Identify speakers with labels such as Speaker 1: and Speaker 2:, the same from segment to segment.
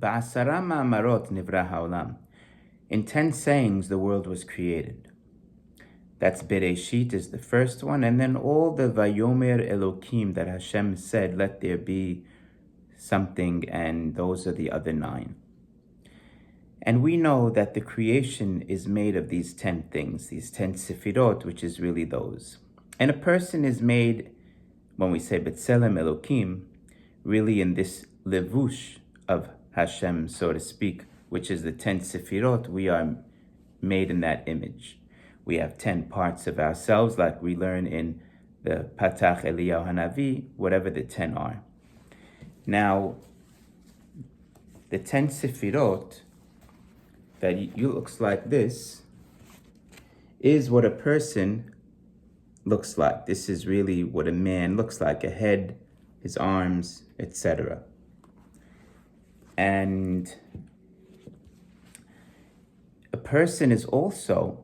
Speaker 1: Ba'asara ma'amarot nivra ha'olam. In 10 sayings, the world was created. That's Bereshit is the first one, and then all the Vayomer Elokim that Hashem said, let there be something, and those are the other 9. And we know that the creation is made of these 10 things, these 10 sefirot, which is really those. And a person is made, when we say B'Tselem Elokim, really in this levush of Hashem, so to speak, which is the 10 sefirot, we are made in that image. We have 10 parts of ourselves, like we learn in the Patach Eliyahu Hanavi, whatever the 10 are. Now, the 10 sefirot, that looks like this, is what a person looks like. This is really what a man looks like, a head, his arms, etc. And a person is also,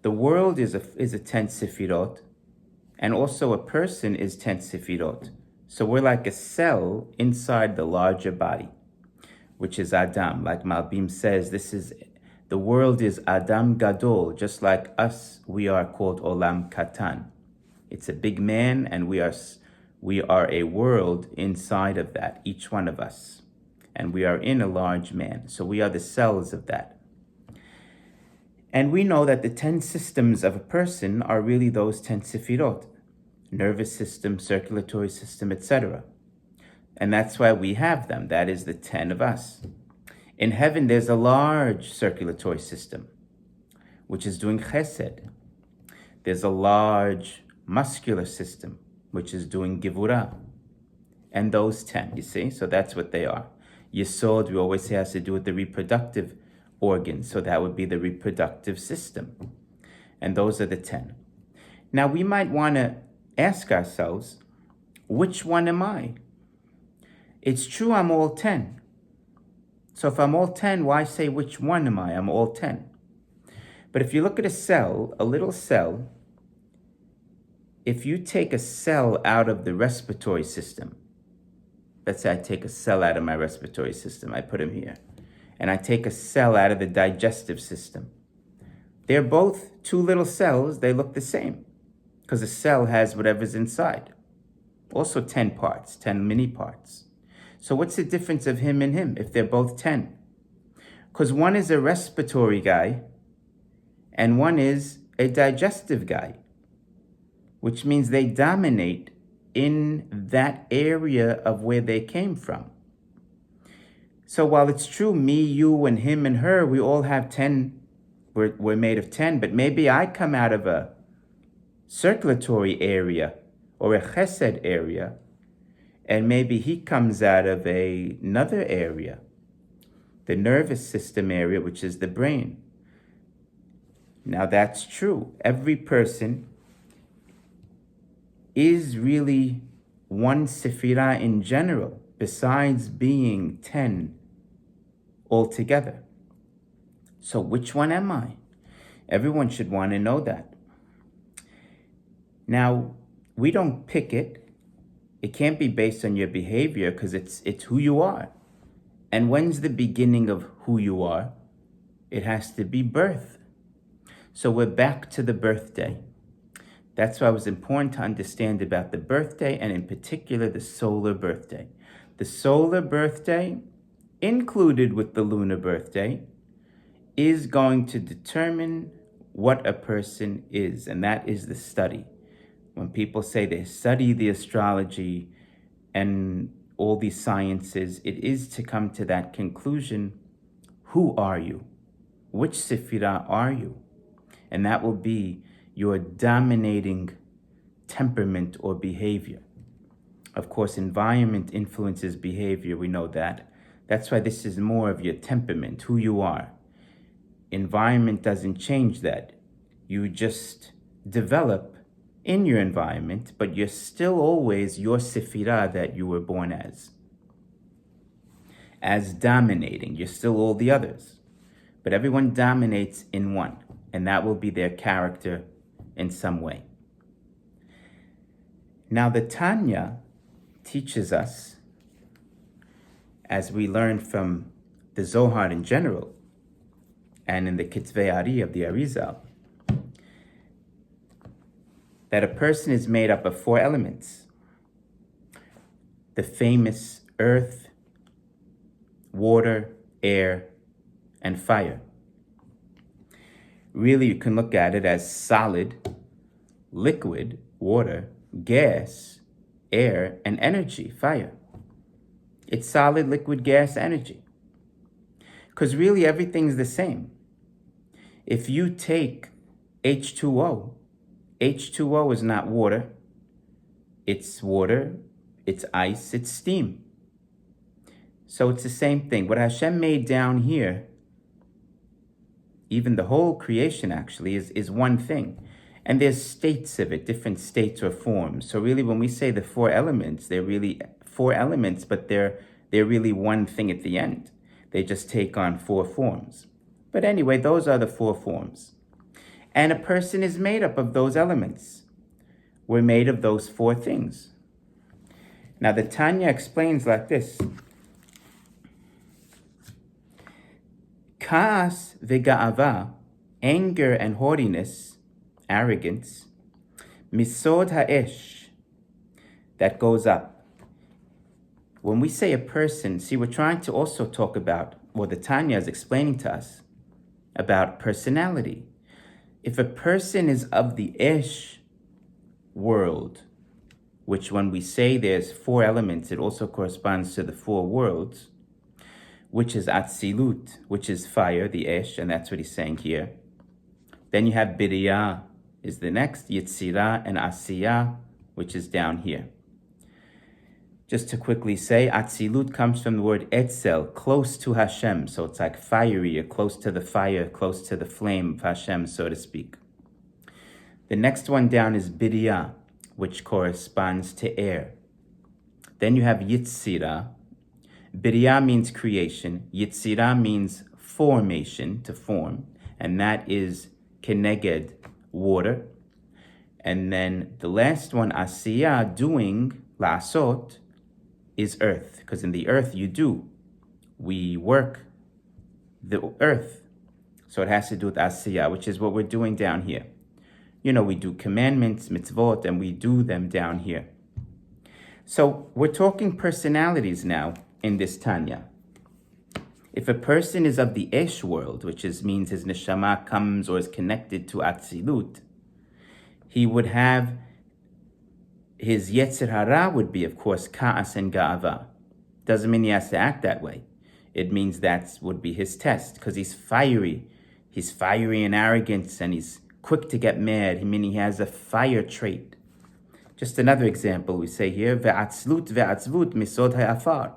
Speaker 1: the world is a 10 sefirot, and also a person is 10 sefirot. So we're like a cell inside the larger body, which is Adam. Like Malbim says, the world is Adam Gadol, just like us, we are called Olam Katan. It's a big man, and we are a world inside of that, each one of us. And we are in a large man, so we are the cells of that. And we know that the 10 systems of a person are really those 10 sefirot, nervous system, circulatory system, etc. And that's why we have them. That is the 10 of us. In heaven, there's a large circulatory system, which is doing chesed. There's a large muscular system, which is doing givurah. And those 10, you see? So that's what they are. Yesod, we always say, has to do with the reproductive organs. So that would be the reproductive system. And those are the 10. Now, we might want to ask ourselves, which one am I? It's true I'm all 10. So if I'm all 10, why say which one am I? I'm all 10. But if you look at a cell, a little cell, if you take a cell out of the respiratory system, let's say I take a cell out of my respiratory system, I put him here, and I take a cell out of the digestive system, they're both 2 little cells, they look the same, because a cell has whatever's inside. Also 10 parts, 10 mini parts. So what's the difference of him and him if they're both 10? Because one is a respiratory guy and one is a digestive guy, which means they dominate in that area of where they came from. So while it's true, me, you, and him and her, we all have 10, we're made of 10, but maybe I come out of a circulatory area or a chesed area, and maybe he comes out of another area, the nervous system area, which is the brain. Now that's true. Every person is really one sefirah in general, besides being 10 altogether. So which one am I? Everyone should want to know that. Now, we don't pick it. It can't be based on your behavior because it's who you are. And when's the beginning of who you are? It has to be birth. So we're back to the birthday. That's why it was important to understand about the birthday, and in particular the solar birthday. The solar birthday, included with the lunar birthday, is going to determine what a person is, and that is the study. When people say they study the astrology and all these sciences, it is to come to that conclusion. Who are you? Which sefirah are you? And that will be your dominating temperament or behavior. Of course, environment influences behavior, we know that. That's why this is more of your temperament, who you are. Environment doesn't change that. You just develop in your environment, but you're still always your sefirah that you were born as dominating. You're still all the others, but everyone dominates in one, and that will be their character in some way. Now the Tanya teaches us as we learn from the Zohar in general, and in the Kitvei Ari of the Arizal, that a person is made up of 4 elements. The famous earth, water, air, and fire. Really, you can look at it as solid, liquid, water, gas, air, and energy, fire. It's solid, liquid, gas, energy. Because really everything's the same. If you take H2O, H2O is not water. It's water, it's ice, it's steam. So it's the same thing. What Hashem made down here, even the whole creation actually, is one thing. And there's states of it, different states or forms. So really when we say the 4 elements, they're really 4 elements, but they're really one thing at the end. They just take on 4 forms. But anyway, those are the 4 forms. And a person is made up of those elements. We're made of those 4 things. Now the Tanya explains like this. Kaas v'ga'ava, anger and haughtiness, arrogance, misod ha'esh, that goes up. When we say a person, see, we're trying to also talk about, or the Tanya is explaining to us, about personality. If a person is of the Esh world, which when we say there's 4 elements, it also corresponds to the 4 worlds, which is Atzilut, which is fire, the Esh, and that's what he's saying here. Then you have Biriya, is the next, Yitzira, and Asiya, which is down here. Just to quickly say, Atzilut comes from the word Etzel, close to Hashem. So it's like fiery, or close to the fire, close to the flame of Hashem, so to speak. The next one down is Biriya, which corresponds to air. Then you have Yitzira. Biriya means creation. Yitzira means formation, to form. And that is Keneged, water. And then the last one, Asiya, doing, La'asot, is earth, because in the earth you do. We work the earth. So it has to do with Asiya, which is what we're doing down here. You know, we do commandments, mitzvot, and we do them down here. So we're talking personalities now in this Tanya. If a person is of the Esh world, which means his neshama comes or is connected to Atzilut, he would have his Yetzer Hara would be, of course, Ka'as and Ga'ava. Doesn't mean he has to act that way. It means that would be his test, because he's fiery. He's fiery and arrogant, and he's quick to get mad, meaning he has a fire trait. Just another example we say here, Ve'atzlut ve'atzvut misod ha'afar.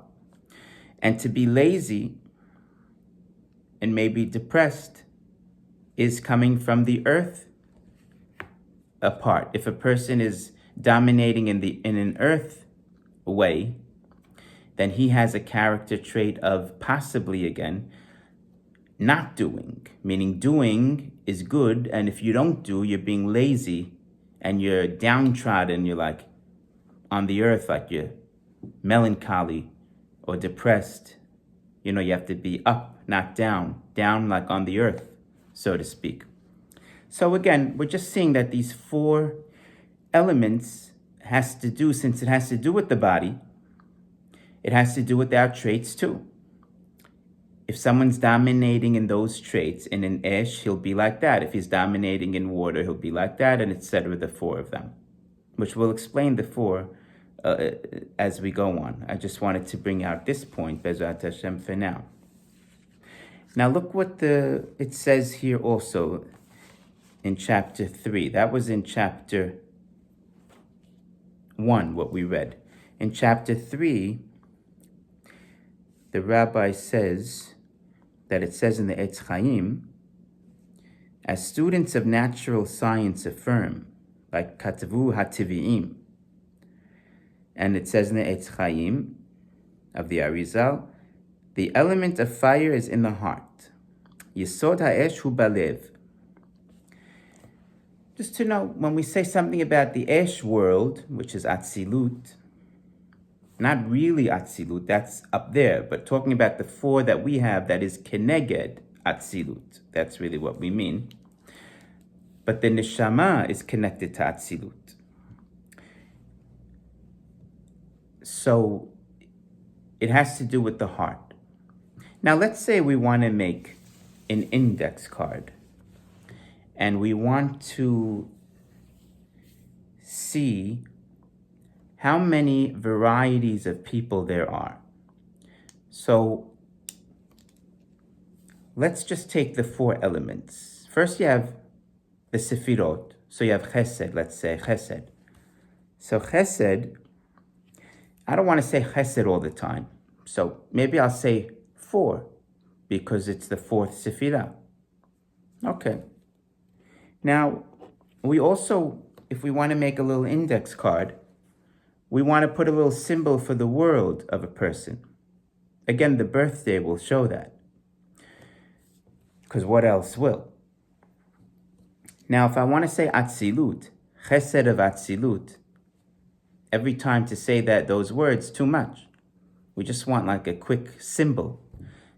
Speaker 1: And to be lazy and maybe depressed is coming from the earth apart. If a person is dominating in an earth way, then he has a character trait of possibly, again, not doing. Meaning doing is good, and if you don't do, you're being lazy and you're downtrodden, you're like on the earth, like you're melancholy or depressed. You know, you have to be up, not down. Down like on the earth, so to speak. So again, we're just seeing that these 4 elements has to do, since it has to do with the body, it has to do with our traits too. If someone's dominating in those traits, in an Esh, he'll be like that. If he's dominating in water, he'll be like that, and etc., the 4 of them, which we'll explain the 4 as we go on. I just wanted to bring out this point, Bezrat Hashem, for now. Now look what it says here also in chapter 3. That was in chapter 1, what we read. In chapter 3, the rabbi says that it says in the Etz Chaim, as students of natural science affirm, like Katvu HaTivi'im, and it says in the Etz Chaim of the Arizal, the element of fire is in the heart. Yesod ha'esh hu balev. Just to know, when we say something about the Esh world, which is Atzilut, not really Atzilut, that's up there, but talking about the 4 that we have that is Keneged Atzilut. That's really what we mean. But the Neshama is connected to Atzilut. So it has to do with the heart. Now let's say we want to make an index card and we want to see how many varieties of people there are. So let's just take the 4 elements. First you have the Sefirot. So you have Chesed, let's say Chesed. So Chesed, I don't want to say Chesed all the time. So maybe I'll say 4 because it's the 4th Sefirah. Okay. Now, we also, if we want to make a little index card, we want to put a little symbol for the world of a person. Again, the birthday will show that. Because what else will? Now, if I want to say Atzilut, Chesed of Atzilut, every time to say those words, too much. We just want like a quick symbol.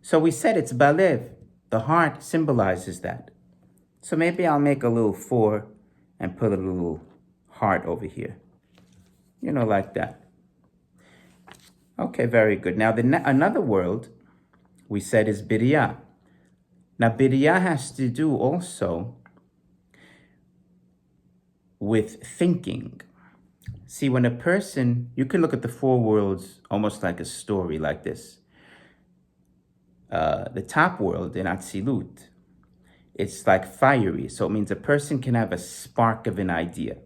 Speaker 1: So we said it's Balev. The heart symbolizes that. So maybe I'll make a little 4 and put a little heart over here. Like that. Okay, very good. Now, another world we said is Biriyah. Now, Biriyah has to do also with thinking. See, when a person, you can look at the 4 worlds almost like a story like this. The top world in Atzilut, it's like fiery. So it means a person can have a spark of an idea.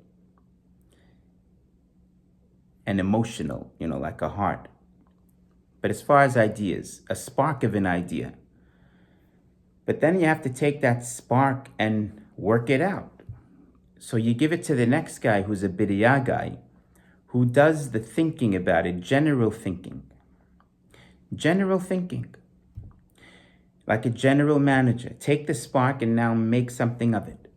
Speaker 1: And emotional, like a heart. But as far as ideas, a spark of an idea. But then you have to take that spark and work it out. So you give it to the next guy who's a Biriyah guy, who does the thinking about it, general thinking. General thinking. Like a general manager. Take the spark and now make something of it.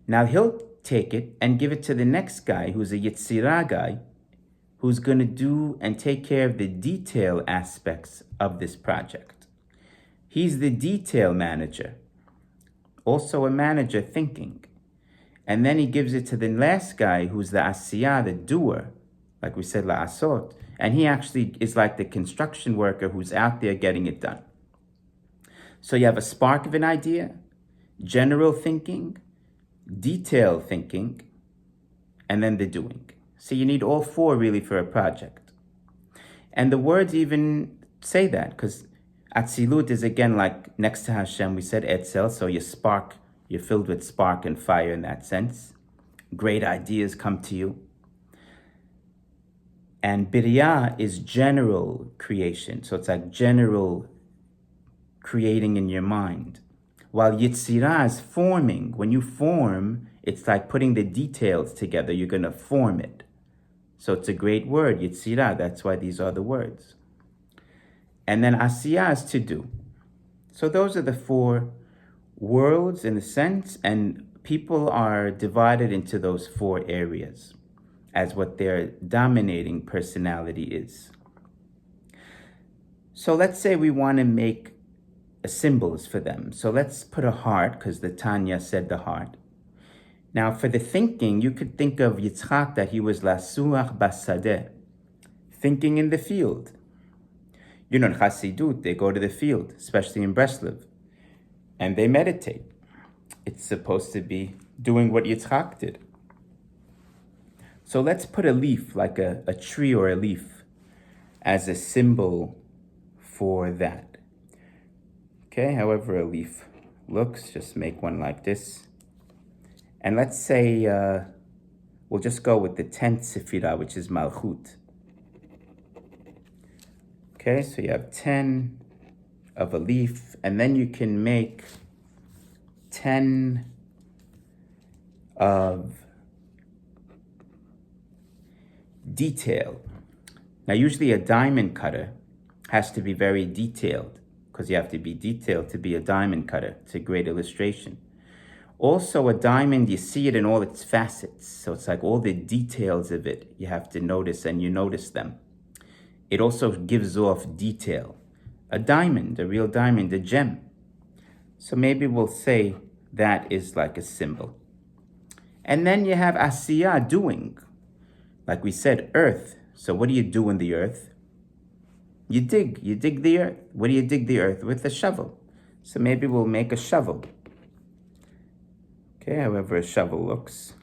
Speaker 1: Now he'll take it and give it to the next guy who's a Yetzirah guy, who's going to do and take care of the detail aspects of this project. He's the detail manager, also a manager thinking. And then he gives it to the last guy who's the Asiyah, the doer, like we said, La'asot. And he actually is like the construction worker who's out there getting it done. So you have a spark of an idea, general thinking, detail thinking, and then the doing. So you need all 4 really for a project. And the words even say that, because Atzilut is again like next to Hashem, we said Etzel, so you're filled with spark and fire in that sense. Great ideas come to you. And Biriyah is general creation, so it's like general creating in your mind. While Yetzirah is forming. When you form, it's like putting the details together. You're going to form it. So it's a great word, Yetzirah. That's why these are the words. And then Asiyah is to do. So those are the 4 worlds in a sense. And people are divided into those 4 areas as what their dominating personality is. So let's say we want to make symbols for them. So let's put a heart, because the Tanya said the heart. Now for the thinking, you could think of Yitzchak that he was Lasuach Basadeh, thinking in the field. In Chassidut, they go to the field, especially in Breslov, and they meditate. It's supposed to be doing what Yitzchak did. So let's put a leaf, like a tree or a leaf, as a symbol for that. Okay, however a leaf looks, just make one like this. And let's say we'll just go with the 10th Sefirah, which is Malchut. Okay, so you have 10 of a leaf, and then you can make 10 of detail. Now, usually a diamond cutter has to be very detailed, because you have to be detailed to be a diamond cutter. It's a great illustration. Also, a diamond, you see it in all its facets. So it's like all the details of it you have to notice, and you notice them. It also gives off detail. A diamond, a real diamond, a gem. So maybe we'll say that is like a symbol. And then you have asiyah, doing. Like we said, earth. So what do you do in the earth? You dig the earth. What do you dig the earth? With a shovel. So maybe we'll make a shovel. Okay, however a shovel looks.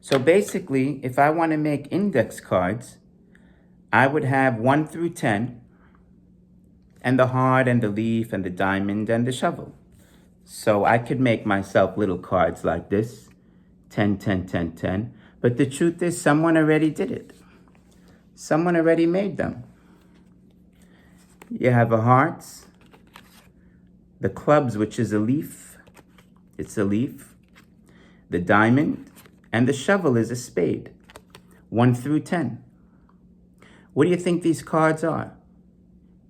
Speaker 1: So basically, if I want to make index cards, I would have 1 through 10, and the heart and the leaf and the diamond and the shovel. So I could make myself little cards like this, 10, 10, 10, 10. But the truth is, someone already did it. Someone already made them. You have a heart, the clubs, which is a leaf. It's a leaf. The diamond, and the shovel is a spade. 1 through 10. What do you think these cards are?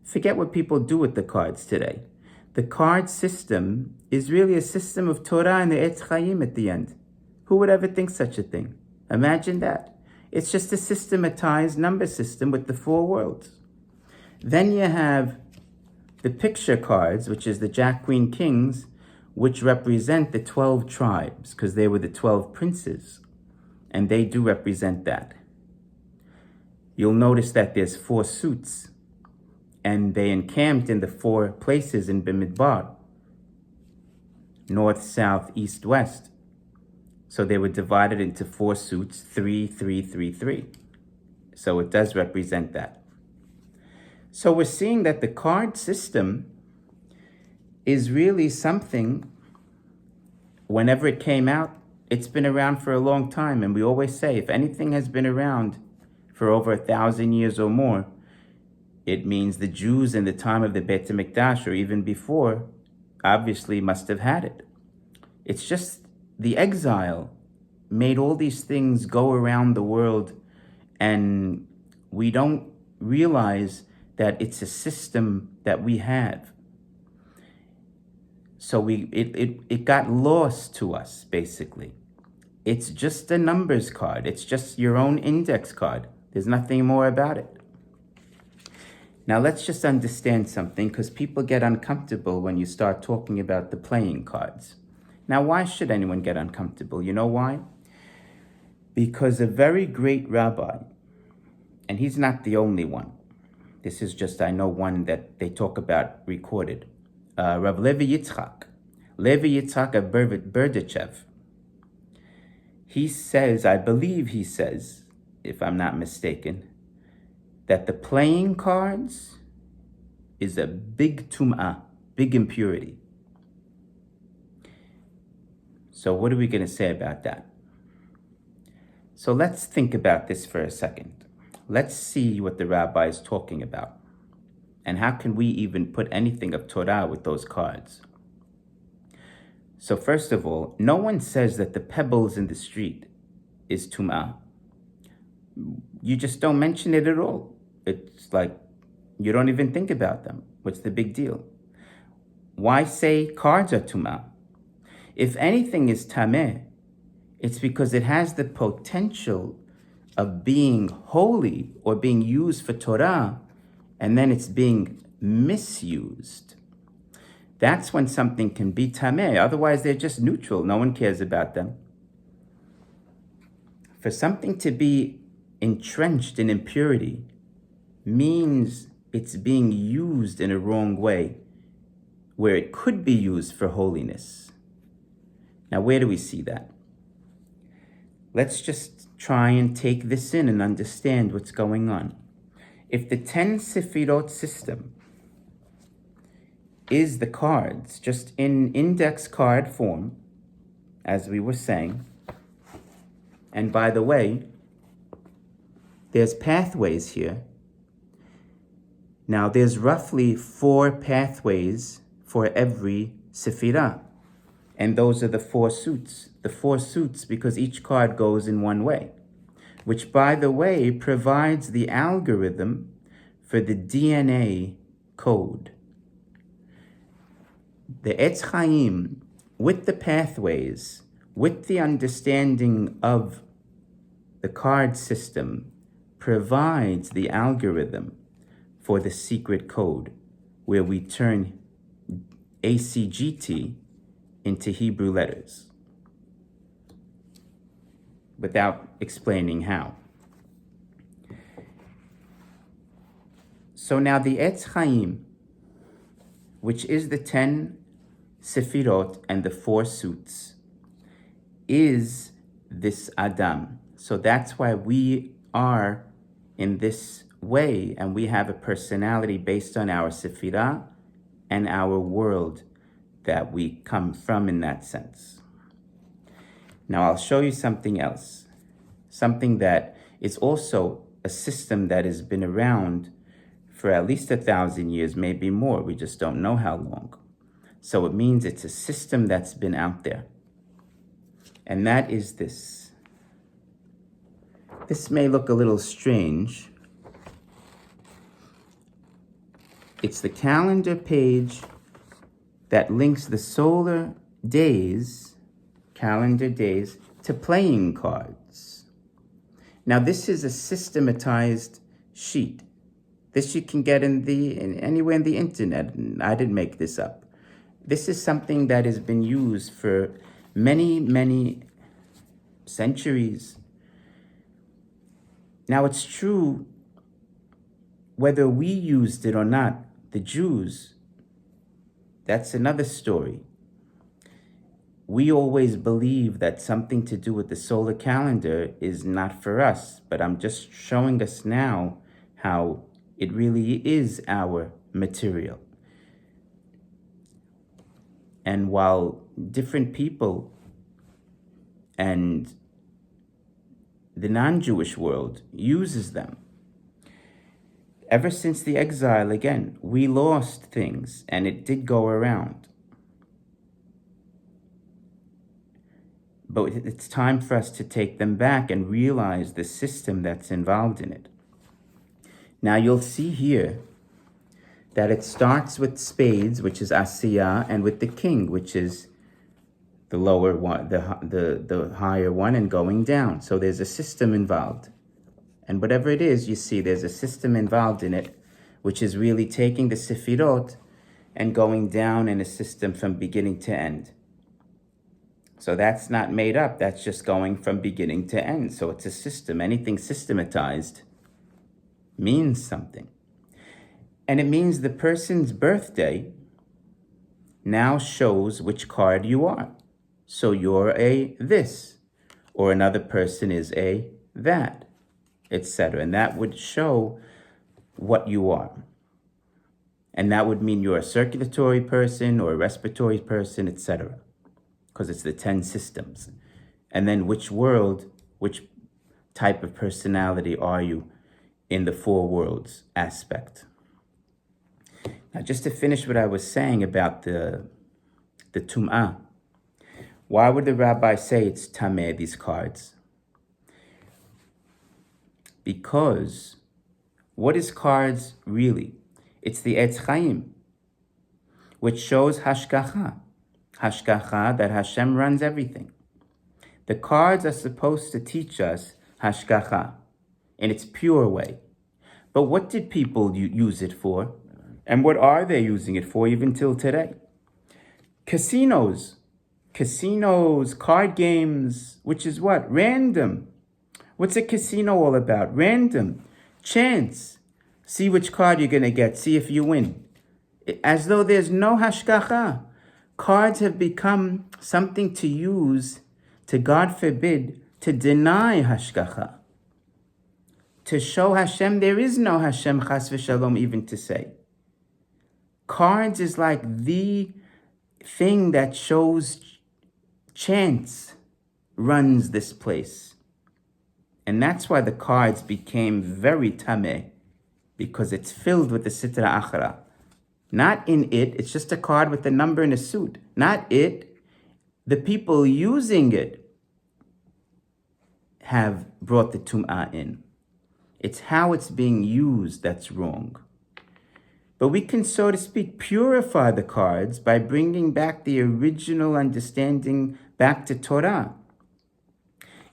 Speaker 1: Forget what people do with the cards today. The card system is really a system of Torah and the Etz Chaim at the end. Who would ever think such a thing? Imagine that. It's just a systematized number system with the 4 worlds. Then you have the picture cards, which is the Jack, Queen, Kings, which represent the 12 tribes, because they were the 12 princes. And they do represent that. You'll notice that there's 4 suits, and they encamped in the 4 places in Bimidbar, north, south, east, west. So they were divided into 4 suits, 3, 3, 3, 3. So it does represent that. So we're seeing that the card system is really something, whenever it came out, it's been around for a long time. And we always say, if anything has been around for over 1,000 years or more, it means the Jews in the time of the Beit HaMikdash, or even before, obviously must have had it. It's just the exile made all these things go around the world, and we don't realize that it's a system that we have. So it got lost to us, basically. It's just a numbers card. It's just your own index card. There's nothing more about it. Now let's just understand something, because people get uncomfortable when you start talking about the playing cards. Now, why should anyone get uncomfortable? You know why? Because a very great rabbi, and he's not the only one. This is just, I know one that they talk about recorded. Rav Levi Yitzchak of Berdichev. He says, I believe he says, if I'm not mistaken, that the playing cards is a big tum'ah, big impurity. So what are we going to say about that? So let's think about this for a second. Let's see what the rabbi is talking about. And how can we even put anything of Torah with those cards? So first of all, no one says that the pebbles in the street is tum'ah. You just don't mention it at all. It's like you don't even think about them. What's the big deal? Why say cards are tum'ah? If anything is tameh, it's because it has the potential of being holy or being used for Torah, and then it's being misused. That's when something can be tameh. Otherwise, they're just neutral. No one cares about them. For something to be entrenched in impurity means it's being used in a wrong way, where it could be used for holiness. Now, where do we see that? Let's just try and take this in and understand what's going on. If the 10 Sefirot system is the cards, just in index card form, as we were saying, and by the way, there's pathways here. Now, there's roughly 4 pathways for every Sefirah. And those are the 4 suits. The 4 suits because each card goes in one way. Which, by the way, provides the algorithm for the DNA code. The Etz Chaim with the pathways, with the understanding of the card system, provides the algorithm for the secret code where we turn ACGT into Hebrew letters without explaining how. So now the Etz Chaim, which is the 10 Sefirot and the 4 suits, is this Adam. So that's why we are in this way, and we have a personality based on our Sefirah and our world that we come from in that sense. Now I'll show you something else, something that is also a system that has been around for at least 1,000 years, maybe more. We just don't know how long. So it means it's a system that's been out there. And that is this. This may look a little strange. It's the calendar page that links the solar days, calendar days, to playing cards. Now this is a systematized sheet. This you can get anywhere in the internet. I didn't make this up. This is something that has been used for many, many centuries. Now it's true, whether we used it or not, the Jews, that's another story. We always believe that something to do with the solar calendar is not for us, but I'm just showing us now how it really is our material. And while different people and the non-Jewish world uses them, ever since the exile, again, we lost things, and it did go around. But it's time for us to take them back and realize the system that's involved in it. Now you'll see here that it starts with spades, which is Asiyah, and with the king, which is the lower one, the higher one, and going down. So there's a system involved. And whatever it is, you see there's a system involved in it, which is really taking the Sefirot and going down in a system from beginning to end. So that's not made up, that's just going from beginning to end. So it's a system. Anything systematized means something. And it means the person's birthday now shows which card you are. So you're a this, or another person is a that, etc. And that would show what you are. And that would mean you're a circulatory person or a respiratory person, etc. Because it's the 10 systems. And then which world, which type of personality are you in the 4 worlds aspect. Now, just to finish what I was saying about the Tum'ah, why would the rabbi say it's Tameh, these cards? Because what is cards really? It's the Etz Chaim, which shows Hashgacha. Hashgacha, that Hashem runs everything. The cards are supposed to teach us Hashgacha in its pure way. But what did people use it for? And what are they using it for even till today? Casinos, card games, which is what? Random. What's a casino all about? Random. Chance. See which card you're going to get. See if you win. As though there's no hashgacha. Cards have become something to use to, God forbid, to deny hashgacha. To show Hashem there is no Hashem chas v'shalom even to say. Cards is like the thing that shows chance runs this place. And that's why the cards became very tameh, because it's filled with the sitra achra. Not in it, it's just a card with a number and a suit. Not it. The people using it have brought the tum'ah in. It's how it's being used that's wrong. But we can, so to speak, purify the cards by bringing back the original understanding back to Torah.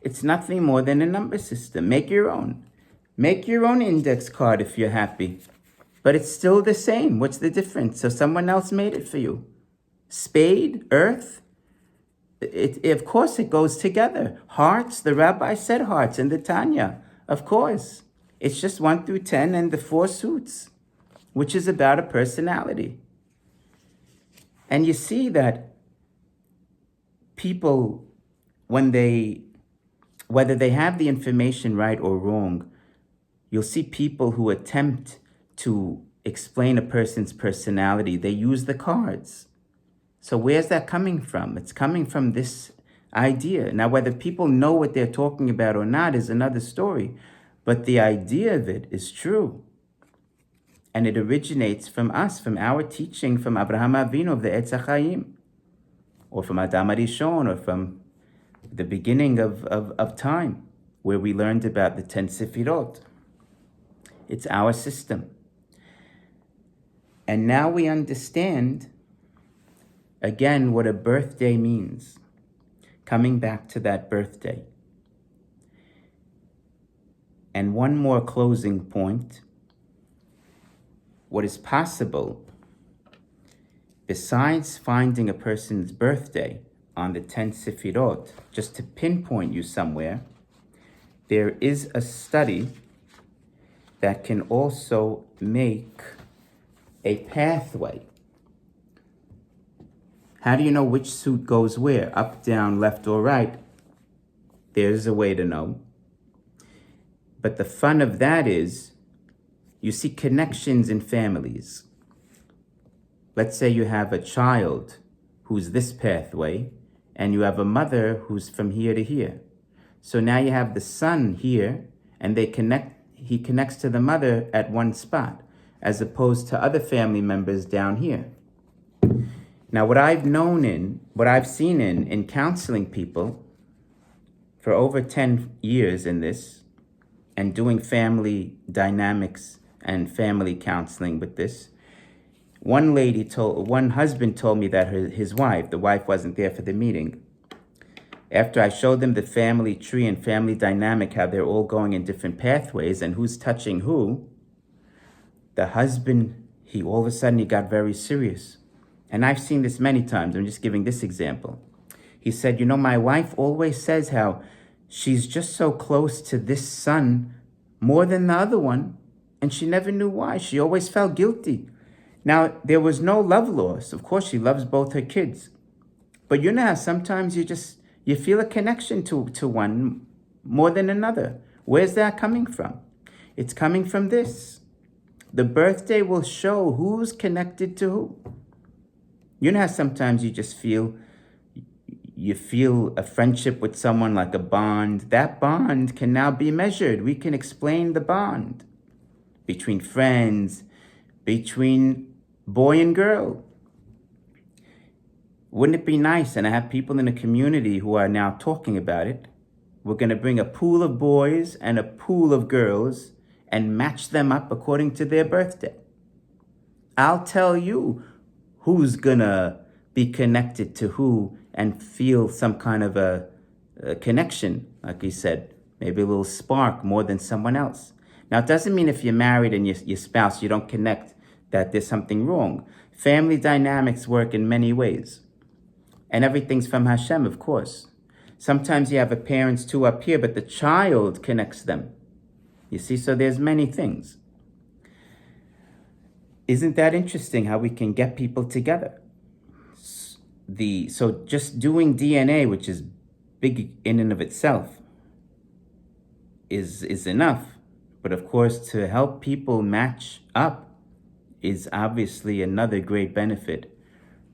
Speaker 1: It's nothing more than a number system. Make your own. Make your own index card if you're happy. But it's still the same. What's the difference? So someone else made it for you. Spade, earth. Of course, it goes together. Hearts, the rabbi said hearts in the Tanya. Of course. It's just 1 through 10 and the 4 suits, which is about a personality. And you see that people, whether they have the information right or wrong, you'll see people who attempt to explain a person's personality, they use the cards. So where's that coming from? It's coming from this idea. Now, whether people know what they're talking about or not is another story, but the idea of it is true. And it originates from us, from our teaching, from Abraham Avinu of the Etz HaChaim, or from Adam HaRishon, or from the beginning of time, where we learned about the 10 Sefirot. It's our system. And now we understand, again, what a birthday means. Coming back to that birthday. And one more closing point. What is possible, besides finding a person's birthday on the 10 Sefirot, just to pinpoint you somewhere, there is a study that can also make a pathway. How do you know which suit goes where? Up, down, left, or right? There's a way to know. But the fun of that is, you see connections in families. Let's say you have a child who's this pathway, and you have a mother who's from here to here. So now you have the son here, and he connects to the mother at one spot, as opposed to other family members down here. Now, what I've seen in counseling people for over 10 years in this, and doing family dynamics and family counseling with this, one husband told me that his wife, the wife wasn't there for the meeting. After I showed them the family tree and family dynamic, how they're all going in different pathways and who's touching who, the husband, all of a sudden he got very serious. And I've seen this many times. I'm just giving this example. He said, my wife always says how she's just so close to this son more than the other one, and she never knew why. She always felt guilty. Now, there was no love loss. Of course, she loves both her kids. But you know how sometimes you feel a connection to one more than another. Where's that coming from? It's coming from this. The birthday will show who's connected to who. You know how sometimes you feel a friendship with someone, like a bond. That bond can now be measured. We can explain the bond between friends, between boy and girl. Wouldn't it be nice? And I have people in the community who are now talking about it. We're going to bring a pool of boys and a pool of girls and match them up according to their birthday. I'll tell you who's going to be connected to who and feel some kind of a connection, like you said, maybe a little spark more than someone else. Now, it doesn't mean if you're married and your spouse, you don't connect, that there's something wrong. Family dynamics work in many ways. And everything's from Hashem, of course. Sometimes you have a parents too up here, but the child connects them. You see, so there's many things. Isn't that interesting how we can get people together? So just doing DNA, which is big in and of itself, is enough. But of course, to help people match up is obviously another great benefit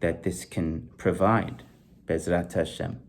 Speaker 1: that this can provide. Bezrat Hashem.